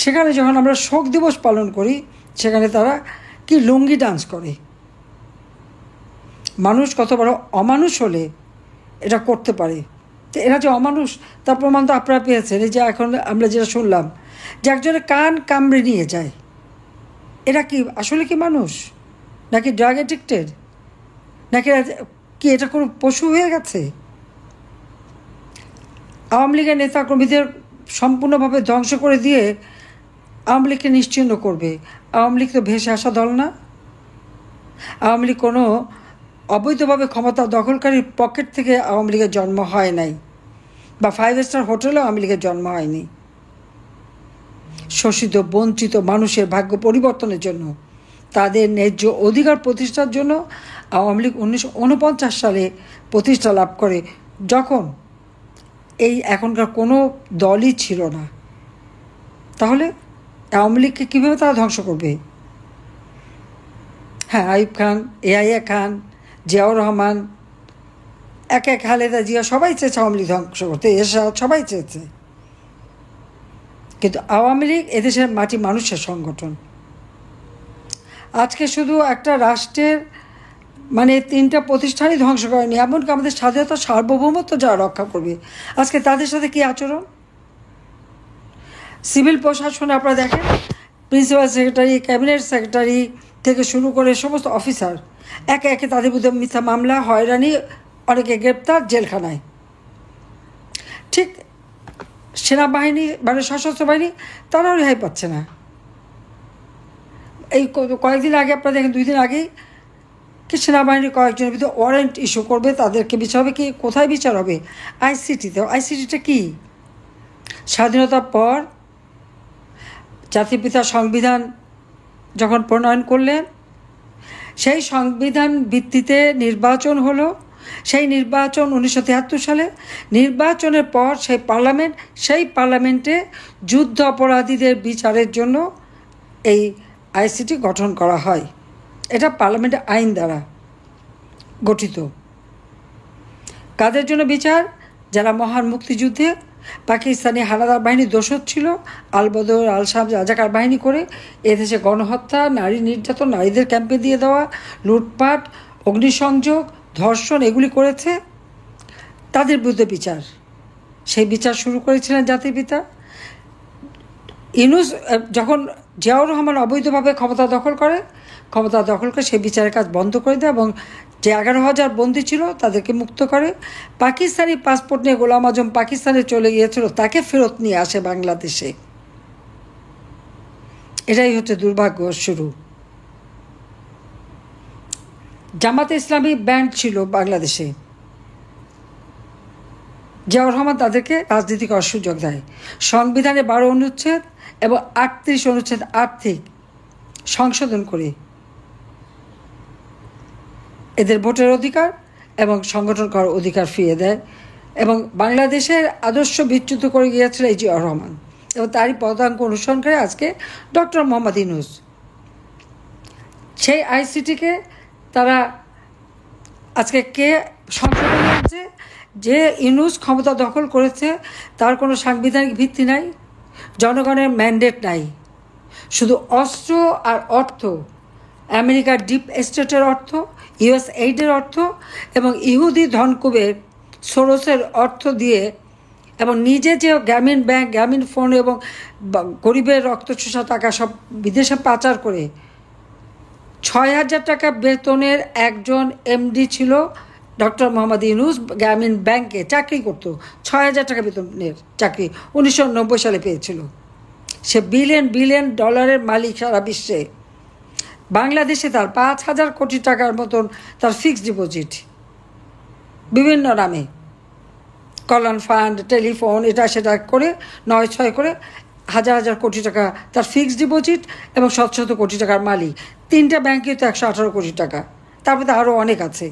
সেখানে যখন আমরা শোক দিবস পালন করি, সেখানে তারা কি লুঙ্গি ডান্স করে। মানুষ কত বড় অমানুষ হলে এটা করতে পারে। তো এরা যে অমানুষ তার প্রমাণ তো আপনারা পেয়েছেন। এই যে এখন আমরা যেটা শুনলাম যে একজনের কান কামড়ে নিয়ে যায়, এরা কি আসলে কি মানুষ, নাকি ড্রাগ অ্যাডিক্টেড, নাকি কি এটা কোনো পশু হয়ে গেছে? আওয়ামী লীগের নেতাকর্মীদের সম্পূর্ণভাবে ধ্বংস করে দিয়ে আওয়ামী লীগকে নিশ্চিহ্ন করবে। আওয়ামী লীগ তো ভেসে আসা দল না। আওয়ামী লীগ কোনো অবৈধভাবে ক্ষমতা দখলকারীর পকেট থেকে আওয়ামী লীগের জন্ম হয় নাই, বা 5 স্টার হোটেলেও আওয়ামী লীগের জন্ম হয়নি। শোষিত বঞ্চিত মানুষের ভাগ্য পরিবর্তনের জন্য, তাদের ন্যায্য অধিকার প্রতিষ্ঠার জন্য আওয়ামী লীগ 1949 সালে প্রতিষ্ঠা লাভ করে, যখন এই এখনকার কোনো দলই ছিল না। তাহলে আওয়ামী লীগকে কীভাবে তারা ধ্বংস করবে? হ্যাঁ, আইয়ুব খান, এআইএ খান, জিয়াউর রহমান, এক খালেদা জিয়া সবাই চেয়েছে আওয়ামী লীগ ধ্বংস করতে, এরশাদ সবাই চেয়েছে। কিন্তু আওয়ামী লীগ এদেশের মাটি মানুষের সংগঠন। আজকে শুধু একটা রাষ্ট্রের 3টা প্রতিষ্ঠানই ধ্বংস করেনি, এমনকি আমাদের স্বাধীনতা সার্বভৌমত্ব যারা রক্ষা করবে, আজকে তাদের সাথে কী আচরণ। সিভিল প্রশাসনে আপনারা দেখেন, প্রিন্সিপাল সেক্রেটারি, ক্যাবিনেট সেক্রেটারি থেকে শুরু করে সমস্ত অফিসার একে একে তাদের বিরুদ্ধে মিথ্যা মামলা, হয়রানি, অনেকে গ্রেপ্তার, জেলখানায়। ঠিক সেনাবাহিনী সশস্ত্র বাহিনী তারাও রেহাই পাচ্ছে না। এই কয়েকদিন আগে আপনারা দেখেন, 2 দিন আগেই কি সেনাবাহিনীর কয়েকজনের বিরুদ্ধে ওয়ারেন্ট ইস্যু করবে, তাদেরকে বিচার হবে। কি কোথায় বিচার হবে? আইসিটিতে। আইসিটিটা কি? স্বাধীনতার পর জাতির পিতা সংবিধান যখন প্রণয়ন করলেন, সেই সংবিধান ভিত্তিতে নির্বাচন হলো। সেই নির্বাচন 1973 সালে। নির্বাচনের পর সেই পার্লামেন্টে যুদ্ধ অপরাধীদের বিচারের জন্য এই আইসিটি গঠন করা হয়। এটা পার্লামেন্টের আইন দ্বারা গঠিত। কাদের জন্য বিচার? যারা মহান মুক্তিযুদ্ধে পাকিস্তানি হানাদার বাহিনীর দোসর ছিল, আলবদর, আল-শাম রাজাকার বাহিনী করে এদেশে গণহত্যা, নারী নির্যাতন, নারীদের ক্যাম্পে দিয়ে দেওয়া, লুটপাট, অগ্নিসংযোগ, ধর্ষণ এগুলি করেছে, তাদের বিরুদ্ধে বিচার। সেই বিচার শুরু করেছিলেন জাতির পিতা ইউনূস। যখন জিয়াউর রহমান অবৈধভাবে ক্ষমতা দখল করে সেই বিচারের কাজ বন্ধ করে দেয় এবং যে 11,000 বন্দী ছিল তাদেরকে মুক্ত করে। পাকিস্তানি পাসপোর্ট নিয়ে গোলাম আজম পাকিস্তানে চলে গিয়েছিল, তাকে ফেরত নিয়ে আসে বাংলাদেশে। এটাই হচ্ছে দুর্ভাগ্য শুরু। জামাতে ইসলামী ব্যান্ড ছিল বাংলাদেশে, জিয়াউর রহমান তাদেরকে রাজনীতি করার সুযোগ দেয়। সংবিধানে 12 অনুচ্ছেদ এবং 38 অনুচ্ছেদ আর্থিক সংশোধন করে এদের ভোটের অধিকার এবং সংগঠন করার অধিকার ফিরিয়ে দেয়, এবং বাংলাদেশের আদর্শ বিচ্যুত করে গিয়েছিল এই জিয়াউর রহমান, এবং তারই পদাঙ্ক অনুসরণ করে আজকে ডক্টর মোহাম্মদ ইউনূস। সেই আইসিটিকে তারা আজকে কে সংশোধন করেছে? যে ইউনূস ক্ষমতা দখল করেছে তার কোনো সাংবিধানিক ভিত্তি নাই, জনগণের ম্যান্ডেট নাই, শুধু অস্ত্র আর অর্থ, আমেরিকার ডিপ স্টেটের অর্থ, ইউএস এইডের অর্থ এবং ইহুদি ধনকুবের সোরসের অর্থ দিয়ে, এবং নিজে যে গ্রামীণ ব্যাংক, গ্রামীণ ফোন এবং গরিবের রক্তচোষা টাকা সব বিদেশে পাচার করে 6,000 টাকা বেতনের একজন এমডি ছিল ডক্টর মোহাম্মদ ইউনূস। গ্রামীণ ব্যাংকে চাকরি করতো, 6,000 টাকা বেতনের চাকরি 1990 সালে পেয়েছিল। সে বিলিয়ন ডলারের মালিক সারা বিশ্বে। বাংলাদেশে তার 5,000 কোটি টাকার মতন তার ফিক্সড ডিপোজিট, বিভিন্ন নামে কল্যাণ ফান্ড, টেলিফোন, এটা সেটা করে 9-6 করে হাজার কোটি টাকা তার ফিক্সড ডিপোজিট, এবং শত কোটি টাকার মালিক। 3টা ব্যাংকে তো 118 কোটি টাকা, তারপরে আরও অনেক আছে।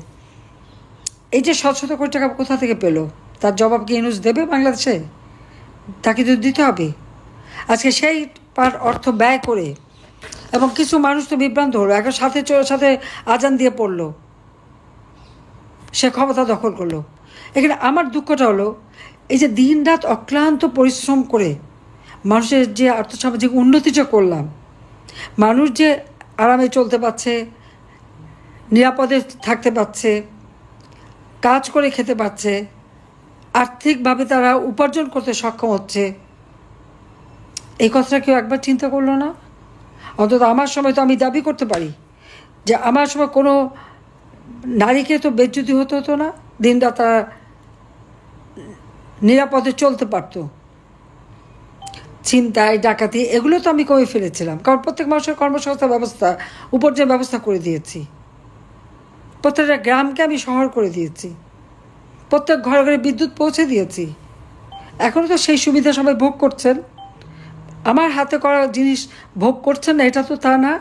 এই যে শত কোটি টাকা কোথা থেকে পেল, তার জবাব কি ইউনূস দেবে বাংলাদেশে? তাকে তো দিতে হবে। আজকে সেই অর্থ ব্যয় করে, এবং কিছু মানুষ তো বিভ্রান্ত হলো, এখন সাথে আজান দিয়ে পড়লো, সে ক্ষমতা দখল করলো। এখানে আমার দুঃখটা হলো, এই যে দিন রাত অক্লান্ত পরিশ্রম করে মানুষের যে আর্থসামাজিক উন্নতি যে করলাম, মানুষ যে আরামে চলতে পারছে, নিরাপদে থাকতে পারছে, কাজ করে খেতে পারছে, আর্থিকভাবে তারা উপার্জন করতে সক্ষম হচ্ছে, এই কথাটা কেউ একবার চিন্তা করলো না? অন্তত আমার সময় তো আমি দাবি করতে পারি যে আমার সময় কোনো নারীকে তো বেজ্জতি হতে হতো না, দিনরাত তারা নিরাপদে চলতে পারতো। ছিনতাই, ডাকাতি এগুলো তো আমি কমে ফেলেছিলাম, কারণ প্রত্যেক মানুষের কর্মসংস্থান ব্যবস্থা, উপার্জনের ব্যবস্থা করে দিয়েছি। প্রত্যেকটা গ্রামকে আমি শহর করে দিয়েছি, প্রত্যেক ঘরে ঘরে বিদ্যুৎ পৌঁছে দিয়েছি। এখনও তো সেই সুবিধা সবাই ভোগ করছেন। আমার হাতে করা জিনিস ভোগ করছেন না এটা তো তা না।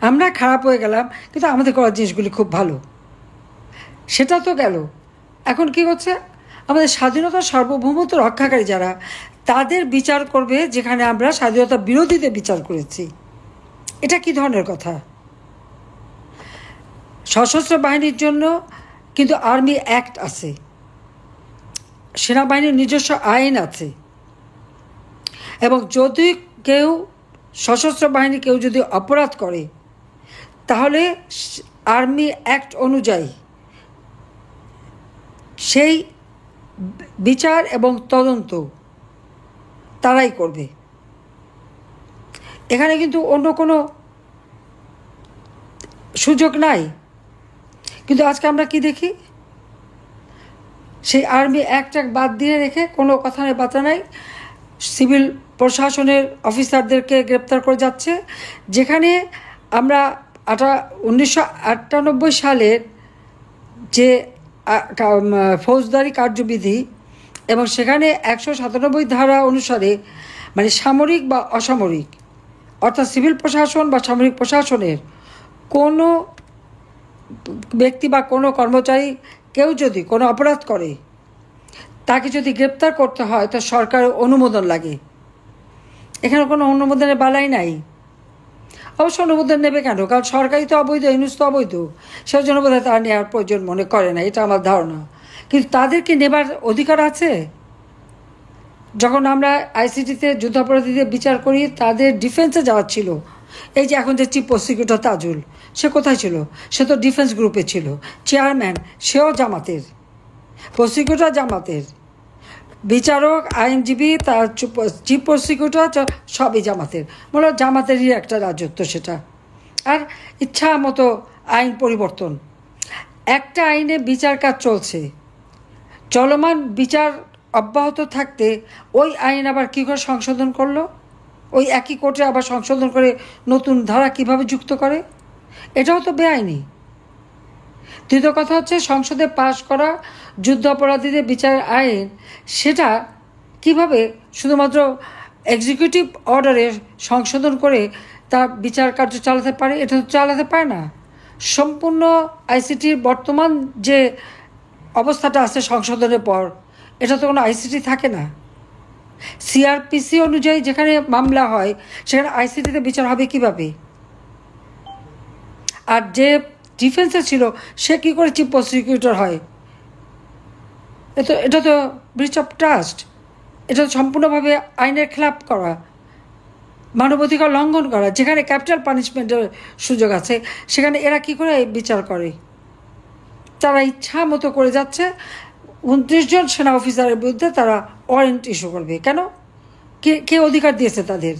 আমরা খারাপ হয়ে গেলাম, কিন্তু আমাদের করা জিনিসগুলি খুব ভালো, সেটা তো গেল। এখন কি করছে, আমাদের স্বাধীনতা সার্বভৌমত্ব রক্ষাকারী যারা, তাদের বিচার করবে যেখানে আমরা স্বাধীনতা বিরোধীদের বিচার করেছি। এটা কি ধরনের কথা? সশস্ত্র বাহিনীর জন্য কিন্তু আর্মি অ্যাক্ট আছে, সেনাবাহিনীর নিজস্ব আইন আছে, এবং যদি কেউ সশস্ত্র বাহিনী কেউ যদি অপরাধ করে, তাহলে আর্মি অ্যাক্ট অনুযায়ী সেই বিচার এবং তদন্ত তারাই করবে। এখানে কিন্তু অন্য কোনো সুযোগ নাই। কিন্তু আজকে আমরা কি দেখি, সেই আর্মি অ্যাক্ট বাদ দিয়ে রেখে কোনো কথা নেই, বার্তা নাই, সিভিল প্রশাসনের অফিসারদেরকে গ্রেপ্তার করে যাচ্ছে। যেখানে আমরা 1998 সালের যে ফৌজদারি কার্যবিধি, এবং সেখানে 197 ধারা অনুসারে, মানে সামরিক বা অসামরিক, অর্থাৎ সিভিল প্রশাসন বা সামরিক প্রশাসনের কোনো ব্যক্তি বা কোনো কর্মচারী কেউ যদি কোনো অপরাধ করে, তাকে যদি গ্রেপ্তার করতে হয় তো সরকারের অনুমোদন লাগে। এখানে কোনো অনুমোদনের বালাই নাই। অবশ্য অনুমোদন নেবে কেন? কারণ সরকারি তো অবৈধ, ইউনুস তো অবৈধ, সেই জন্য বোধহয় তারা নেওয়ার প্রয়োজন মনে করে না, এটা আমার ধারণা। কিন্তু তাদেরকে নেবার অধিকার আছে। যখন আমরা আইসিটিতে যুদ্ধাপরাধীদের বিচার করি, তাদের ডিফেন্সে যাওয়ার ছিল। এই যে এখন যে চিফ প্রসিকিউটর তাজুল, সে কোথায় ছিল? সে তো ডিফেন্স গ্রুপে ছিল। চেয়ারম্যান সেও জামাতের, প্রসিকিউটর জামাতের, বিচারক, আইনজীবী, তার চিফ প্রসিকিউটর সবই জামাতের। মনে হয় জামাতেরই একটা রাজত্ব সেটা। আর ইচ্ছা মতো আইন পরিবর্তন। একটা আইনে বিচার কাজ চলছে, চলমান বিচার অব্যাহত থাকতে ওই আইন আবার কী করে সংশোধন করলো? ওই একই কোর্টে আবার সংশোধন করে নতুন ধারা কিভাবে যুক্ত করে? এটাও তো বেআইনি। দ্বিতীয় কথা হচ্ছে, সংসদে পাশ করা যুদ্ধাপরাধীদের বিচারের আইন, সেটা কিভাবে শুধুমাত্র এক্সিকিউটিভ অর্ডারে সংশোধন করে তার বিচার কার্য চালাতে পারে? এটা তো চালাতে পারে না। সম্পূর্ণ আইসিটির বর্তমান যে অবস্থাটা আছে সংশোধনের পর, এটা তো কোনো আইসিটি থাকে না। সিআরপিসি অনুযায়ী যেখানে মামলা হয়, সেখানে আইসিটিতে বিচার হবে কিভাবে? আর যে ডিফেন্সে ছিল, সে কী করে চিফ প্রসিকিউটর হয়? এটা তো ব্রিচ অফ ট্রাস্ট। এটা তো সম্পূর্ণভাবে আইনের খেলাপ করা, মানবাধিকার লঙ্ঘন করা। যেখানে ক্যাপিটাল পানিশমেন্টের সুযোগ আছে, সেখানে এরা কি করে বিচার করে? তারা ইচ্ছা মতো করে যাচ্ছে। 29 জন সেনা অফিসারের বিরুদ্ধে তারা ওয়ারেন্ট ইস্যু করবে। কেন? কে অধিকার দিয়েছে তাদের?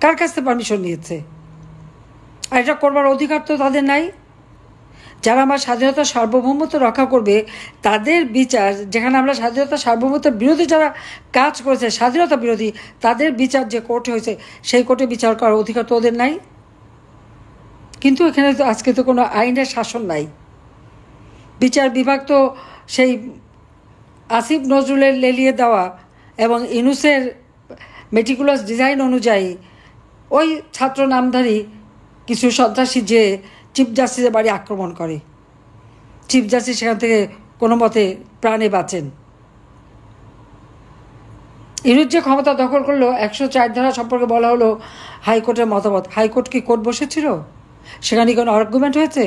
কার কাছ থেকে পারমিশন নিয়েছে? আর এটা করবার অধিকার তো তাদের নাই। যারা আমার স্বাধীনতা সার্বভৌমত্ব রক্ষা করবে, তাদের বিচার, যেখানে আমরা স্বাধীনতা সার্বভৌমত্বের বিরোধী যারা কাজ করেছে, স্বাধীনতা বিরোধী, তাদের বিচার যে কোর্টে হয়েছে, সেই কোর্টে বিচার করার অধিকার তো ওদের নাই। কিন্তু এখানে তো আজকে তো কোনো আইনের শাসন নাই। বিচার বিভাগ তো সেই আসিফ নজরুলের লেলিয়ে দেওয়া এবং ইউনুসের মেটিকুলাস ডিজাইন অনুযায়ী ওই ছাত্র নামধারী কিছু সন্ত্রাসী যে চিফ জাস্টিসের বাড়ি আক্রমণ করে, চিফ জাস্টিস সেখান থেকে কোনো মতে প্রাণে বাঁচেন। ইউনুস যে ক্ষমতা দখল করলো, 104 ধারা সম্পর্কে বলা হলো হাইকোর্টের মতামত। হাইকোর্ট কি কোর্ট বসেছিল? সেখানে কোনো আর্গুমেন্ট হয়েছে?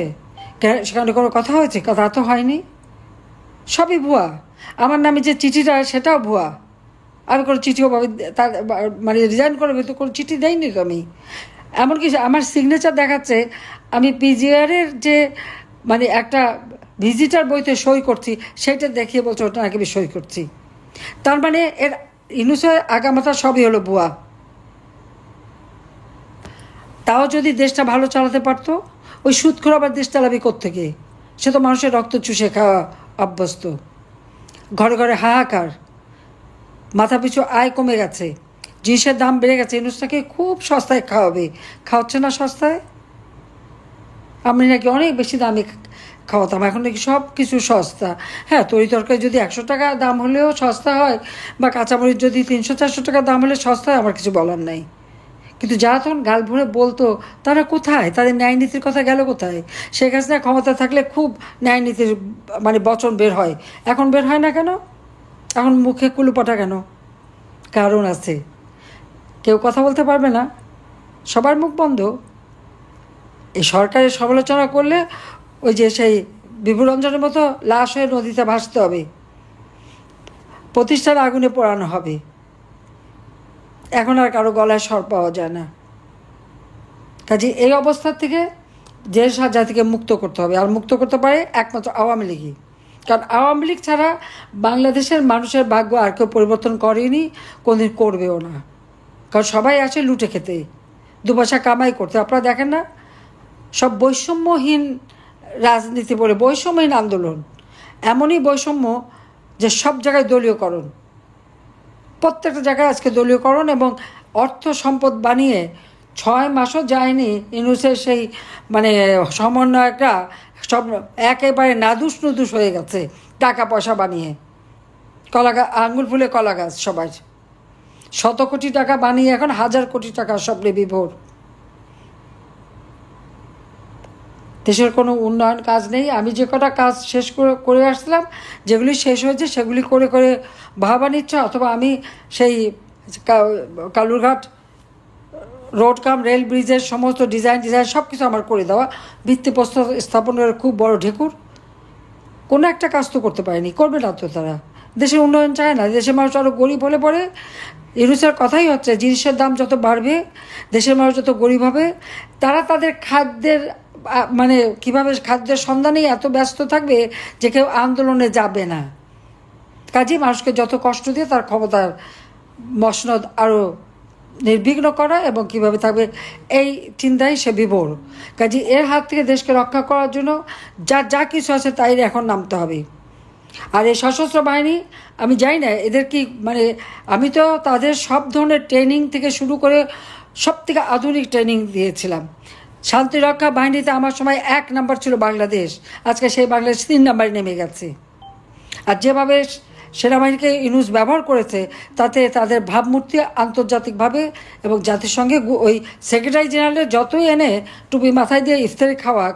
সেখানে কোনো কথা হয়েছে? কথা তো হয়নি। সবই ভুয়া। আমার নামে যে চিঠিটা, সেটাও ভুয়া। আমি কোনো চিঠিও তার মানে রিজাইন করবে তো কোনো চিঠি দেয়নি তো আমি। এমনকি আমার সিগনেচার দেখাচ্ছে আমি পিজিআরের যে মানে একটা ভিজিটার বইতে সই করছি, সেইটা দেখিয়ে বলছে ওটা নাকি আমি সই করছি। তার মানে এর ইউনূসের আগামাথা সবই হলো ভুয়া। তাও যদি দেশটা ভালো চালাতে পারতো, ওই সুদখোর আবার দেশ চালাবি কোত্থেকে? সে তো মানুষের রক্ত চুষে খাওয়া অভ্যস্ত। ঘরে ঘরে হাহাকার, মাথা পিছু আয় কমে গেছে, জিনিসের দাম বেড়ে গেছে। ইউনূসটাকে খুব সস্তায় খাওয়াবে, খাওয়াচ্ছে না সস্তায়? আমি নাকি অনেক বেশি দামে খাওয়াতাম, এখন নাকি সব কিছু সস্তা। হ্যাঁ, তরি তরকারি যদি 100 টাকা দাম হলেও সস্তা হয়, বা কাঁচামরিচ যদি 300-400 টাকা দাম হলে সস্তা হয়, আমার কিছু বলার নাই। কিন্তু যারা তখন গাল ভরে বলতো, তারা কোথায়? তাদের ন্যায় নীতির কথা গেল কোথায়? শেখ হাসিনা ক্ষমতা থাকলে খুব ন্যায় নীতির মানে বচন বের হয়, এখন বের হয় না কেন? এখন মুখে কুলুপটা কেন? কারণ আছে, কেউ কথা বলতে পারবে না, সবার মুখ বন্ধ। এই সরকারের সমালোচনা করলে ওই যে সেই বিভুরঞ্জনের মতো লাশ হয়ে নদীতে ভাসতে হবে, প্রতিষ্ঠান আগুনে পোড়ানো হবে। এখন আর কারো গলায় স্বর পাওয়া যায় না। কাজে এই অবস্থার থেকে দেশ আর জাতিকে মুক্ত করতে হবে, আর মুক্ত করতে পারে একমাত্র আওয়ামী লীগই। কারণ আওয়ামী লীগ ছাড়া বাংলাদেশের মানুষের ভাগ্য আর কেউ পরিবর্তন করেনি, কোনদিন করবেও না। কারণ সবাই আসে লুটে খেতে, দুপয়সা কামাই করতে। আপনারা দেখেন না, সব বৈষম্যহীন রাজনীতি বলে বৈষম্যহীন আন্দোলন, এমনই বৈষম্য যে সব জায়গায় দলীয়করণ, প্রত্যেকটা জায়গায় আজকে দলীয়করণ এবং অর্থ সম্পদ বানিয়ে 6 মাসও যায়নি ইউনূসের সেই মানে সমন্বয়করা সব একেবারে নাদুস নুদুস হয়ে গেছে টাকা পয়সা বানিয়ে। আঙুল ফুলে কলা গাছ সবার, 100 কোটি টাকা বানিয়ে এখন 1000 কোটি টাকা স্বপ্নে বিভোর। দেশের কোনো উন্নয়ন কাজ নেই। আমি যে কটা কাজ শেষ করে আসলাম, যেগুলি শেষ হয়েছে সেগুলি করে করে ভাবা নিচ্ছে, অথবা আমি সেই কালুরঘাট রোড কাম রেল ব্রিজের সমস্ত ডিজাইন সব কিছু আমার করে দেওয়া, ভিত্তিপ্রস্তর স্থাপনের খুব বড় ঢেকুর। কোনো একটা কাজ তো করতে পারেনি, করবে না তো তারা। দেশের উন্নয়ন চায় না, দেশের মানুষ আরও গরিব হলে পরে। ইউনূসের কথাই হচ্ছে, জিনিসের দাম যত বাড়বে, দেশের মানুষ যত গরিব হবে, তারা তাদের খাদ্যের মানে কীভাবে খাদ্যের সন্ধানেই এত ব্যস্ত থাকবে যে কেউ আন্দোলনে যাবে না। কাজেই মানুষকে যত কষ্ট দিয়ে তার ক্ষমতার মসনদ আরও নির্বিঘ্ন করা এবং কীভাবে থাকবে এই চিন্তায় সে বিভোর। কাজে এর হাত থেকে দেশকে রক্ষা করার জন্য যা কিছু আছে তাই এখন নামতে হবে। আর এই সশস্ত্র বাহিনী, আমি জানি না এদের কি মানে, আমি তো তাদের সব ধরনের ট্রেনিং থেকে শুরু করে সব থেকে আধুনিক ট্রেনিং দিয়েছিলাম। শান্তিরক্ষা বাহিনীতে আমার সময় 1 নাম্বার ছিল বাংলাদেশ, আজকে সেই বাংলাদেশ 3 নাম্বারে নেমে গেছে। আর যেভাবে সেনাবাহিনীকে ইউনূস ব্যবহার করেছে, তাতে তাদের ভাবমূর্তি আন্তর্জাতিকভাবে এবং জাতিসংঘে ওই সেক্রেটারি জেনারেলের যতই এনে টুপি মাথায় দিয়ে ইফতারি খাওয়াক,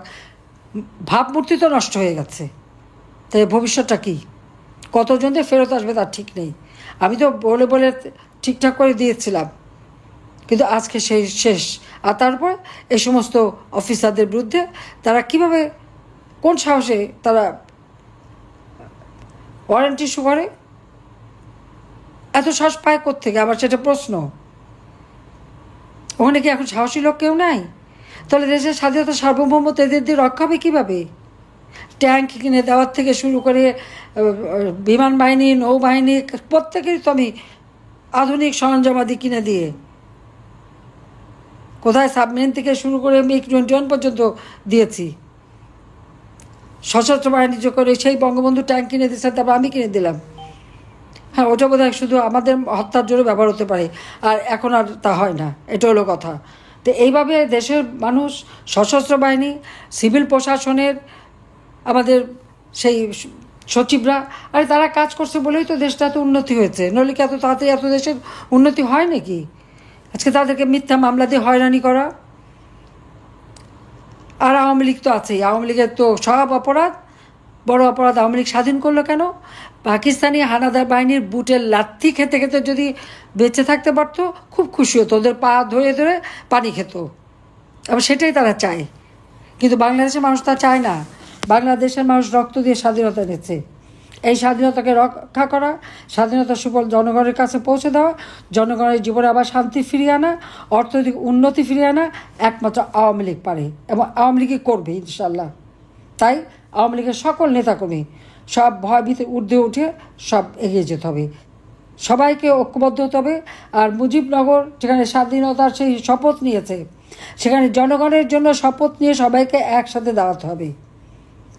ভাবমূর্তি তো নষ্ট হয়ে গেছে। তাই ভবিষ্যৎটা কী, কতজন যে ফেরত আসবে তার ঠিক নেই। আমি তো বলে বলে ঠিকঠাক করে দিয়েছিলাম, কিন্তু আজকে সেই শেষ। আর তারপর এই সমস্ত অফিসারদের বিরুদ্ধে তারা কিভাবে, কোন সাহসে তারা ওয়ারেন্ট ইস্যু করে? এত সাহস পায় কোত্থেকে? আবার সেটা প্রশ্ন। ওখানে কি এখন সাহসী লোক কেউ নাই? তাহলে দেশের স্বাধীনতা সার্বভৌমত্ব এদের দিয়ে রক্ষা হবে কীভাবে? ট্যাঙ্ক কিনে দেওয়ার থেকে শুরু করে বিমান বাহিনী, নৌবাহিনী, প্রত্যেকেরই তো আমি আধুনিক সরঞ্জামাদি কিনে দিয়ে, কোথায় সাবমেরিন থেকে শুরু করে MiG-21 পর্যন্ত দিয়েছি। সশস্ত্র বাহিনী যে করে সেই বঙ্গবন্ধু ট্যাঙ্ক কিনে দিয়েছে, তারপর আমি কিনে দিলাম। হ্যাঁ, ওটা বোধহয় শুধু আমাদের হত্যার জন্য ব্যবহার হতে পারে, আর এখন আর তা হয় না, এটা হলো কথা। তো এইভাবে দেশের মানুষ, সশস্ত্র বাহিনী, সিভিল প্রশাসনের আমাদের সেই সচিবরা, আরে তারা কাজ করছে বলেই তো দেশটা এত উন্নতি হয়েছে, নইলে কি এত তাড়াতাড়ি এত দেশের উন্নতি হয় নাকি? আজকে তাদেরকে মিথ্যা মামলা দিয়ে হয়রানি করা। আর আওয়ামী লীগ তো আছেই, আওয়ামী লীগের তো সব অপরাধ, বড় অপরাধ। আওয়ামী লীগ স্বাধীন করলো কেন? পাকিস্তানি হানাদার বাহিনীর বুটের লাথি খেতে খেতে যদি বেঁচে থাকতে পারতো, খুব খুশি হতো, ওদের পা ধরে ধরে পানি খেত। আবার সেটাই তারা চায়, কিন্তু বাংলাদেশের মানুষ তা চায় না। বাংলাদেশের মানুষ রক্ত দিয়ে স্বাধীনতা নিচ্ছে, এই স্বাধীনতাকে রক্ষা করা, স্বাধীনতার সুফল জনগণের কাছে পৌঁছে দেওয়া, জনগণের জীবনে আবার শান্তি ফিরিয়ে আনা, অর্থনৈতিক উন্নতি ফিরিয়ে আনা একমাত্র আওয়ামী লীগ পারে এবং আওয়ামী লীগই করবে ইনশাল্লাহ। তাই আওয়ামী লীগের সকল নেতাকর্মী সব ভয়ভীতি ঊর্ধ্বে উঠে সব এগিয়ে যেতে হবে, সবাইকে ঐক্যবদ্ধ হতে হবে। আর মুজিবনগর যেখানে স্বাধীনতার সেই শপথ নিয়েছে, সেখানে জনগণের জন্য শপথ নিয়ে সবাইকে একসাথে দাঁড়াতে হবে।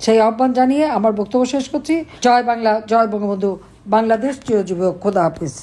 সেই আহ্বান জানিয়ে আমার বক্তব্য শেষ করছি। জয় বাংলা, জয় বঙ্গবন্ধু, বাংলাদেশ চিরজীবী হোক। খোদা হাফিজ।